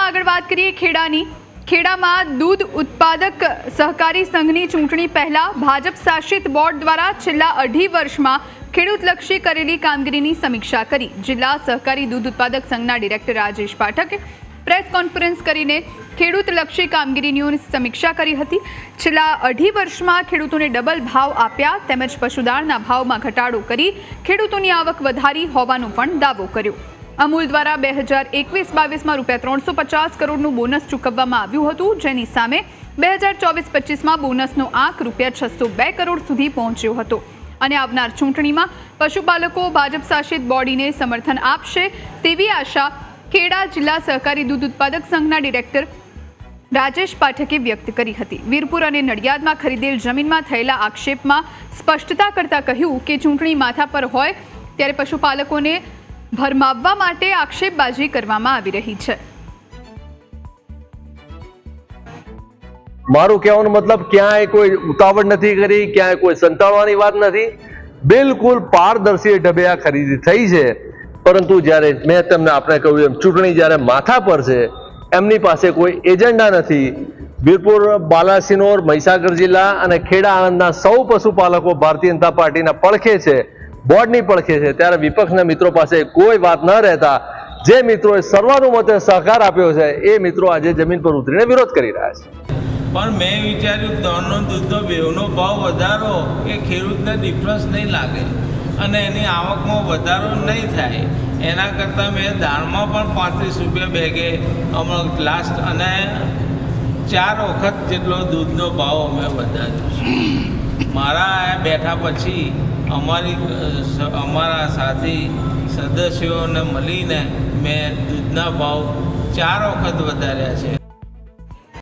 આગળ વાત કરીએ ખેડાની। ખેડામાં દૂધ ઉત્પાદક સહકારી સંઘની ચૂંટણી પહેલા ભાજપ શાસિત બોર્ડ દ્વારા છેલ્લા 2.5 વર્ષમાં ખેડૂતલક્ષી કરેલી કામગીરીની સમીક્ષા કરી। જિલ્લા સહકારી દૂધ ઉત્પાદક સંઘના ડિરેક્ટર રાજેશ પાઠકે પ્રેસ કોન્ફરન્સ કરીને ખેડૂતલક્ષી કામગીરીની સમીક્ષા કરી હતી। છેલ્લા 2.5 વર્ષમાં ખેડૂતોને ડબલ ભાવ આપ્યા તેમજ પશુદાણના ભાવમાં ઘટાડો કરી ખેડૂતોની આવક વધારી હોવાનો પણ દાવો કર્યો। અમૂલ દ્વારા 2021-22માં ₹350 કરોડનું બોનસ ચૂકવવામાં આવ્યું હતું, જેની સામે 2024-25માં બોનસનો આંક ₹602 કરોડ સુધી પહોંચ્યો હતો અને આવનાર ચૂંટણીમાં પશુપાલકો ભાજપ શાસિત બોડીને સમર્થન આપશે તેવી આશા ખેડા જિલ્લા સહકારી દૂધ ઉત્પાદક સંઘના ડિરેક્ટર રાજેશ પાઠકે વ્યક્ત કરી હતી। વીરપુર અને નડિયાદમાં ખરીદેલ જમીનમાં થયેલા આક્ષેપમાં સ્પષ્ટતા કરતા કહ્યું કે ચૂંટણી માથા પર હોય ત્યારે પશુપાલકોને ભરમાવવા માટે આક્ષેપબાજી કરવામાં આવી રહી છે। મારું કહેવાનો મતલબ ક્યાંય કોઈ ઉતાવળ નથી કરી, ક્યાંય કોઈ સંતાડવાની વાત નથી, બિલકુલ પારદર્શી ઢબે આ ખરીદી થઈ છે। પરંતુ જ્યારે મેં તમને આપણે કહ્યું એમ ચૂંટણી જ્યારે માથા પર છે એમની પાસે કોઈ એજન્ડા નથી। વીરપુર, બાલાસિનોર, મહીસાગર જિલ્લા અને ખેડા આણંદના સૌ પશુપાલકો ભારતીય જનતા પાર્ટીના પડખે છે, બોર્ડની પડખે છે, ત્યારે વિપક્ષના મિત્રો પાસે કોઈ વાત ન રહેતા જે મિત્રોએ સર્વાનુમતે સહકાર આપ્યો છે એ મિત્રો આજે જમીન પર ઉતરીને વિરોધ કરી રહ્યા છે। પણ મેં વિચાર્યું દોડનો દૂધનો બેવનો ભાવ વધારો એ ખેડૂતને ડિફરન્સ નહીં લાગે અને એની આવકમાં વધારો નહીં થાય, એના કરતાં મેં દાળમાં પણ ₹35 બેગે હમણાં લાસ્ટ અને 4 વખત જેટલો દૂધનો ભાવ અમે વધાર્યો છે। મારા બેઠા પછી અમારા સાથી સદસ્યોને મળીને મેં દૂધના ભાવ 4 વખત વધાર્યા છે।